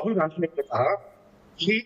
राहुल गांधी ने कहा कि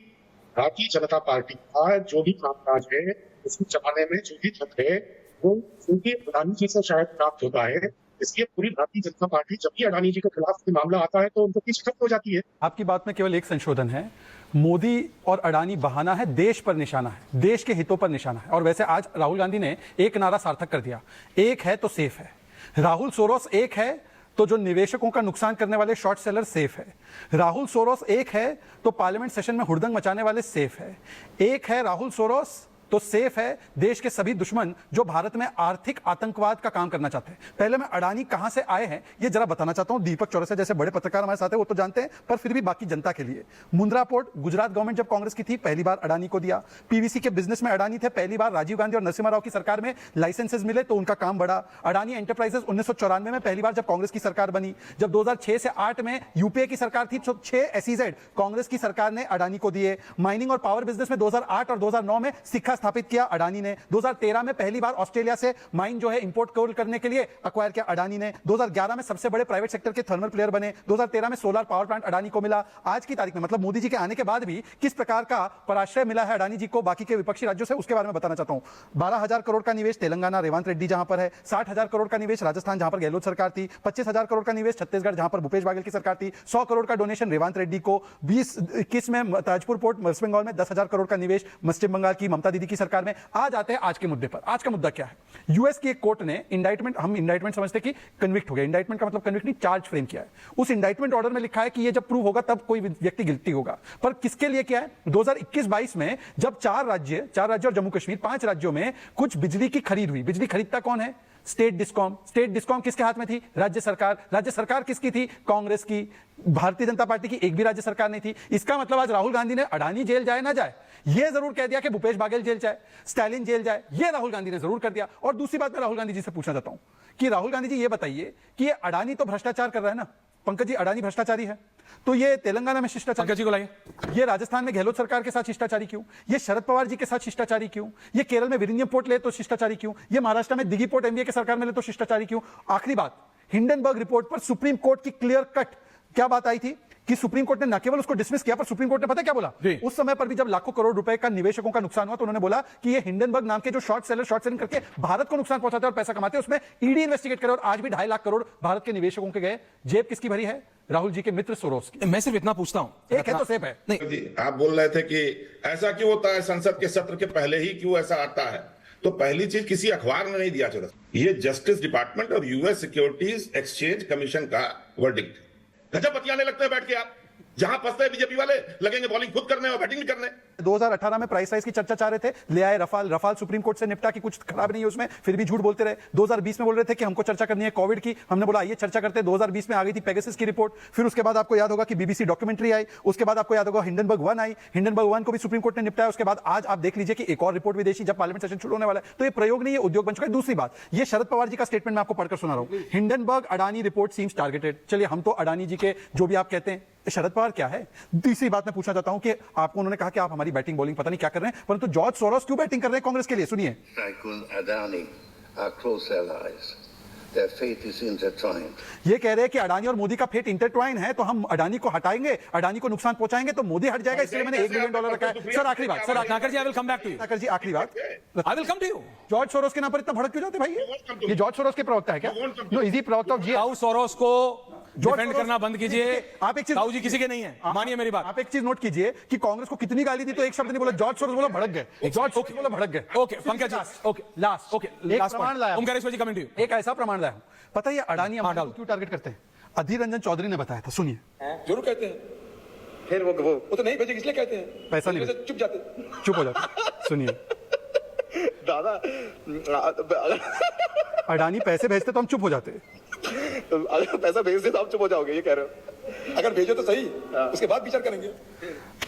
भारतीय जनता पार्टी का जो भी कामकाज है उसको चलाने में जो भी थक है वो उनके अडानी जी से शायद प्राप्त होता है। इसलिए पूरी भारतीय जनता पार्टी जब भी अडानी जी के खिलाफ कोई मामला आता है तो उनको पीछे खत्म हो जाती है। आपकी बात में केवल एक संशोधन है, मोदी और अडानी बहाना है, देश पर निशाना है, देश के हितों पर निशाना है। और वैसे आज राहुल गांधी ने एक नारा सार्थक कर दिया, एक है तो सेफ है। राहुल सोरोस एक है तो जो निवेशकों का नुकसान करने वाले शॉर्ट सेलर सेफ है। राहुल सोरोस एक है तो पार्लियामेंट सेशन में हुड़दंग मचाने वाले सेफ है। एक है राहुल सोरोस तो सेफ है देश के सभी दुश्मन जो भारत में आर्थिक आतंकवाद का काम करना चाहते हैं। पहले मैं अडानी कहां से आए हैं ये जरा बताना चाहता हूं। दीपक चौरसिया जैसे बड़े पत्रकार हमारे साथ हैं, वो तो जानते हैं, पर फिर भी बाकी जनता के लिए। मुंद्रा पोर्ट गुजरात गवर्नमेंट जब कांग्रेस की थी पहली बार अडानी को दिया। पीवीसी के बिजनेस में अडानी थे, पहली बार राजीव गांधी और नरसिम्हा राव की सरकार में लाइसेंसेज मिले तो उनका काम बढ़ा। अडानी एंटरप्राइजेस 1994 में पहली बार जब कांग्रेस की सरकार बनी। जब 2006 से 8 में यूपीए की सरकार थी तो 6 एसईजेड कांग्रेस की सरकार ने अडानी को दिए। माइनिंग और पावर बिजनेस में 2008 और 2009 में सिक्का स्थापित किया अडानी ने। 2013 में पहली बार ऑस्ट्रेलिया से माइन जो है इंपोर्ट करने के लिए एक्वायर किया अडानी ने। 2011 में सबसे बड़े प्राइवेट सेक्टर के थर्मल प्लेयर बने। 2013 में सोलर पावर प्लांट अडानी को मिला। आज की तारीख में मतलब मोदी जी के आने के बाद भी किस प्रकार का पराश्रय मिला है अडानी जी को बाकी के विपक्षी राज्यों से, उसके बारे में बताना चाहता हूं। 12,000 करोड़ का निवेश तेलंगाना रेवंत रेड्डी जहां पर है, 60,000 करोड़ का निवेश राजस्थान जहां पर गहलोत सरकार थी, 25,000 करोड़ का निवेश छत्तीसगढ़ जहां पर भूपेश बागेल की सरकार थी, 100 करोड़ का डोनेशन रेवंत रेड्डी को, 2021 में ताजपुर पोर्ट वेस्ट बंगाल में 10,000 करोड़ का निवेश पश्चिम बंगाल की ममता दीदी की सरकार में। आज आते हैं आज के मुद्दे पर। आज का मुद्दा क्या है? यूएस की एक कोर्ट ने इंडाइटमेंट, हम इंडाइटमेंट समझते कि कन्विक्ट हो गया, इंडाइटमेंट का मतलब कन्विक्ट नहीं, चार्ज फ्रेम किया है। उस इंडाइटमेंट ऑर्डर में लिखा है कि ये जब प्रूव होगा तब कोई व्यक्ति गिल्टी होगा। पर किसके लिए क्या है? 2021-22 में जब चार राज्य और जम्मू कश्मीर 5 राज्यों में कुछ बिजली की खरीद हुई। बिजली खरीदता कौन है? State discom. स्टेट डिस्कॉम किसके हाथ में थी? राज्य सरकार। राज्य सरकार किसकी थी? कांग्रेस की। भारतीय जनता पार्टी की एक भी राज्य सरकार नहीं थी। इसका मतलब आज राहुल गांधी ने अडानी जेल जाए ना जाए, यह जरूर कह दिया कि भूपेश बागेल जेल जाए, स्टालिन जेल जाए, यह राहुल गांधी ने जरूर कर दिया। और दूसरी बात मैं राहुल गांधी जी से पूछना चाहता हूं कि राहुल गांधी जी ये बताइए कि ये अडानी तो भ्रष्टाचार कर रहा है ना, पंकज जी, अडानी भ्रष्टाचारी है, तो ये तेलंगाना में शिष्टाचार, पंकज जी को लाइए, ये राजस्थान में गहलोत सरकार के साथ शिष्टाचारी क्यों? ये शरद पवार जी के साथ शिष्टाचारी क्यों? ये केरल में विलिनियम पोर्ट ले तो शिष्टाचारी क्यों? ये महाराष्ट्र में दिघी पोर्ट एमबीए के सरकार में ले तो शिष्टाचारी क्यों? आखिरी बात, हिंडनबर्ग रिपोर्ट पर सुप्रीम कोर्ट की क्लियर कट क्या बात आई थी कि सुप्रीम कोर्ट ने न केवल उसको डिसमिस किया, पर सुप्रीम कोर्ट ने पता क्या बोला? उस समय पर भी जब लाखों करोड़ रुपए का निवेशकों का नुकसान हुआ तो उन्होंने बोला कि ये हिंडनबर्ग नाम के जो शॉर्ट सेलिंग करके भारत को नुकसान पहुंचाते और पैसा कमाते हैं, उसमें ईडी इन्वेस्टिगेट करे। और आज भी 2.5 लाख करोड़ भारत के निवेशकों के गए। जेब किसकी भरी है? राहुल जी के मित्र सोरोस की। मैं सिर्फ इतना पूछता हूं, एक है तो सेफ है। नहीं, आप बोल रहे थे कि ऐसा क्यों होता है, संसद के सत्र के पहले ही क्यों ऐसा आता है? तो पहली चीज, किसी अखबार ने नहीं दिया चला, ये जस्टिस डिपार्टमेंट और यूएस सिक्योरिटीज एक्सचेंज कमीशन का वर्डिक्ट। गजब बतियाने लगते हैं बैठ के आप। जहां फंसते हैं बीजेपी वाले, लगेंगे बॉलिंग खुद करने और बैटिंग करने। 2018 में प्राइस राइज की चर्चा चाह रहे थे, ले आए रफाल सुप्रीम कोर्ट से निपटा कि कुछ खराब नहीं है उसमें, फिर भी झूठ बोलते रहे। 2020 में बोल रहे थे कि हमको चर्चा करनी है कोविड की, हमने बोला आइए चर्चा करते हैं। 2020 में आ गई थी पेगासस की रिपोर्ट। फिर उसके बाद आपको याद होगा कि बीबीसी डॉक्यूमेंट्री आई। उसके बाद आपको याद होगा हिंडनबर्ग 1 आई। हिंडनबर्ग 1 को भी सुप्रीम कोर्ट ने निपटाया। उसके बाद आज आप देख लीजिए कि एक और रिपोर्ट विदेशी, जब पार्लियामेंट सेशन शुरू होने वाला है तो ये प्रयोग नहीं, ये उद्योग बन चुका है। दूसरी बात, ये शरद पवार जी का स्टेटमेंट मैं आपको पढ़कर सुना रहा हूं। Hindenburg Adani report seems targeted. चलिए, हम तो अडानी जी के जो भी आप कहते हैं, शरद पवार क्या है? तीसरी बात मैं पूछना चाहता हूं कि आपको उन्होंने कहा कि आप हमारी बैटिंग बॉलिंग पता नहीं क्या कर रहे हैं, परंतु जॉर्ज सोरोस क्यों बैटिंग कर रहे हैं कांग्रेस के लिए? सुनिए। ये कह रहे हैं कि अडानी और मोदी का फेट इंटरट्वाइन है, तो हम अडानी को हटाएंगे, अडानी को नुकसान पहुंचाएंगे तो मोदी हट जाएगा, इसलिए मैंने $1 बिलियन रखा है। सर आखिरी बात, sir Ratnakar ji, I will come back to you. Ratnakar ji आखिरी बात, I will come to you. George Soros के नाम पर इतना भड़क क्यों जाते भाई? ये जॉर्ज सोरोस के प्रवक्ता है क्या? नो, इजी प्रवक्ता जी। राहुल सोरोस को डिफेंड करना बंद कीजिए। आप एक चीज, राहुल जी किसी के नहीं है, मानिए मेरी बात। आप एक चीज नोट कीजिए कि कांग्रेस को कितनी गाली दी तो एक शब्द नहीं बोला। जॉर्ज सोरोस बोला भड़क गए, जॉर्ज सोरोस बोला भड़क गए। Okay Pankaj ji, okay last, okay last प्रमाण लाया, ओमकारेश्वर जी कमेंट यू। एक ऐसा प्रमाण लाया हूं, पता है ये अडानी को क्यों टारगेट करते हैं? अधीर रंजन चौधरी ने बताया था, सुनिए। जरूर कहते हैं, फिर वो तो नहीं भेजे, इसलिए कहते हैं पैसा नहीं, चुप जाते, चुप हो जाते। सुनिए दादा, अडानी पैसे भेजते तो हम चुप हो जाते। अगर पैसा भेज दे तो आप चुप हो जाओगे, ये कह रहे हो? अगर भेजो तो सही, उसके बाद विचार करेंगे।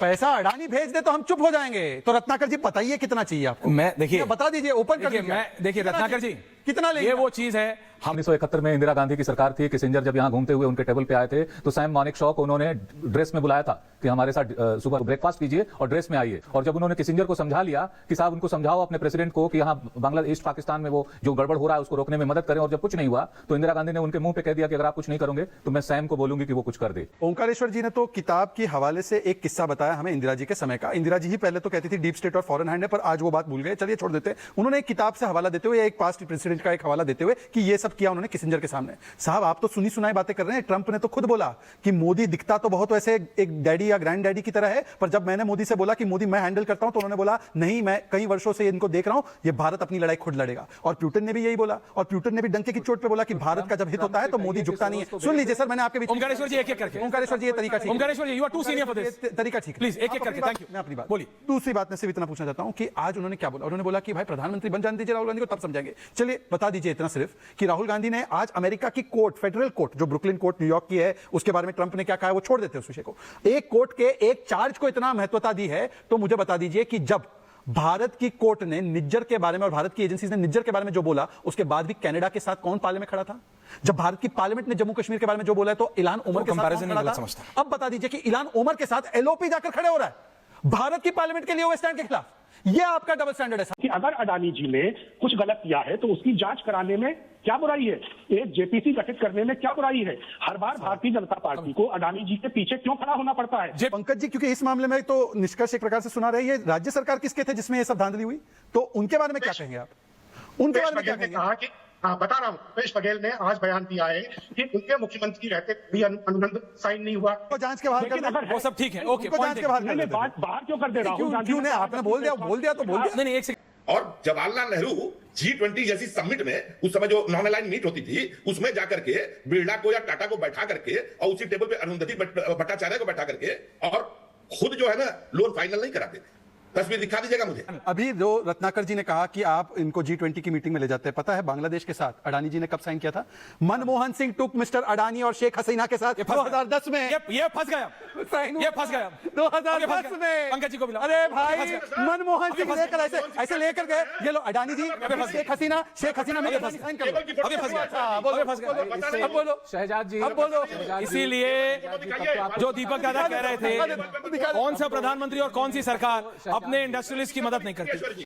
पैसा अडानी भेज दे तो हम चुप हो जाएंगे। तो रत्नाकर जी बताइए कितना चाहिए आपको? मैं देखिए बता दीजिए, ओपन कर दीजिए। मैं देखिए रत्नाकर जी, कितना लेंगे? ये वो चीज है हम 1971 में इंदिरा गांधी की सरकार थी। किसिंजर जब यहाँ घूमते हुए उनके टेबल पे आए थे तो सैम मानेकशॉ को उन्होंने ड्रेस में बुलाया था कि हमारे साथ सुबह ब्रेकफास्ट कीजिए और ड्रेस में आइए। और जब उन्होंने किसिंजर को समझा लिया कि साहब उनको समझाओ अपने प्रेसिडेंट को कि यहाँ बांग्लादेश ईस्ट पाकिस्तान में वो जो गड़बड़ हो रहा है उसको रोकने में मदद करें, और जब कुछ नहीं हुआ तो इंदिरा गांधी ने उनके मुंह पे कह दिया कि अगर आप कुछ नहीं करोगे तो मैं सैम को बोलूंगी कि वो कुछ कर दे। ओंकारेश्वर जी ने तो किताब के हवाले से एक किस्सा बताया हमें इंदिरा जी के समय का। इंदिरा जी ही पहले तो कहती थी डीप स्टेट और फॉरेन हैंड है, पर आज वो बात भूल गए, चलिए छोड़ देते हैं। उन्होंने एक किताब से हवाला देते हुए, एक पास्ट प्रेसिडेंट का एक हवाला देते हुए कि ये सब किया उन्होंने किसिंजर के सामने। साहब आप तो सुनी सुनाई बातें कर रहे हैं। ट्रंप ने तो खुद बोला कि मोदी दिखता तो बहुत वैसे एक डैडी या ग्रैंड डैडी की तरह है, पर जब मैंने मोदी से बोला कि मोदी मैं हैंडल करता हूं तो उन्होंने बोला नहीं, मैं कई वर्षों से इनको देख रहा हूं, ये भारत अपनी लड़ाई खुद लड़ेगा। और प्यूटन ने भी यही बोला, और प्यूटन ने भी डंके की चोट पे बोला कि भारत का जब हित होता है तो मोदी झुकता नहीं है। सुन लीजिए सर, मैंने आपके बीच ओंकारेश्वर जी एक-एक करके। ओंकारेश्वर जी ये तरीका ठीक है। Omkareshwar ji you are too senior for this, तरीका ठीक है। प्लीज एक-एक करके। Thank you. मैं अपनी बात बोलिए। दूसरी बात में सिर्फ इतना पूछना चाहता हूं कि आज उन्होंने क्या बोला। उन्होंने बोला कि भाई प्रधानमंत्री बन जाने दीजिए राहुल गांधी को, तब समझाएंगे। चलिए बता दीजिए इतना सिर्फ कि राहुल गांधी ने आज अमेरिका की कोर्ट, फेडरल कोर्ट जो ब्रुकलिन कोर्ट न्यूयॉर्क की है, उसके बारे में ट्रंप ने क्या कहा है वो छोड़ देते हैं उस विषय को। एक कोर्ट के एक चार्ज को इतना महत्वता दी है तो मुझे बता दीजिए कि जब भारत की कोर्ट ने निज्जर के बारे में और भारत की एजेंसीज ने निज्जर के बारे में जो बोला, उसके बाद भी कनाडा के साथ कौन पाले में खड़ा था? जब भारत की पार्लियामेंट ने जम्मू कश्मीर के बारे में जो बोला है तो इलान उमर के साथ कंपैरिजन कौन खड़ा गलत था? समझता अब बता दीजिए कि इलान उमर के साथ एलओपी जाकर खड़े हो रहा है भारत की पार्लियामेंट के लिए हुए स्टैंड के खिलाफ। यह आपका डबल स्टैंडर्ड है कि अगर अडानी जी ने कुछ गलत किया है तो उसकी जांच कराने में क्या बुराई है? एक जेपीसी गठित करने में क्या बुराई है? हर बार भारतीय जनता पार्टी को अडानी जी के पीछे क्यों खड़ा होना पड़ता है? पंकज जी, क्योंकि इस मामले में तो निष्कर्ष एक प्रकार से सुना रहे हैं, राज्य सरकार किसके थे जिसमें ये सब धांधली हुई, तो उनके बारे में क्या कहेंगे आप? उनके बारे में क्या कहेंगे? कहा कि हाँ बता रहा हूँ, भूपेश बघेल ने आज बयान दिया है कि उनके मुख्यमंत्री रहते भी अनुबंध साइन नहीं हुआ। तो जांच के बाहर कर लेकिन दो। अगर वो सब ठीक है। ओके, उनको जांच के बाहर कर नहीं, देते हैं। बाहर क्यों कर दे राहुल गांधी? क्यों नहीं? आपने बोल दिया तो बोल दिया। नहीं एक सेकंड। और जवाहरलाल नेहरू G20 जैसी समिट में उस समय जो नॉन अलाइन मीट होती थी उसमें जाकर के बिरला को या टाटा को बैठा करके और उसी टेबल पे अरुंधति भट्टाचार्य को बैठा करके और खुद जो है ना लोन फाइनल नहीं कराते। तस्वीर दिखा दीजिएगा मुझे। अभी जो रत्नाकर जी ने कहा कि आप इनको G20 की मीटिंग में ले जाते हैं, पता है बांग्लादेश के साथ अडानी जी ने कब साइन किया था? मनमोहन सिंह टुक मिस्टर अडानी और शेख हसीना के साथ 2010 में ये फंस गया। साइन ये फंस गया 2010 में। पंकज जी को बुलाओ। अरे भाई ये फंस गया। मनमोहन सिंह लेकर ऐसे लेकर गए, ये लो अडानी जी, शेख हसीना में साइन कर लो। अभी फंस गया। अच्छा, बोलो, अभी फंस गया। अब बोलो शहजाद जी, अब बोलो। इसीलिए जो दीपक दादा कह रहे थे, कौन सा प्रधानमंत्री और कौन सी सरकार अपने इंडस्ट्रियलिस्ट की मदद नहीं करती।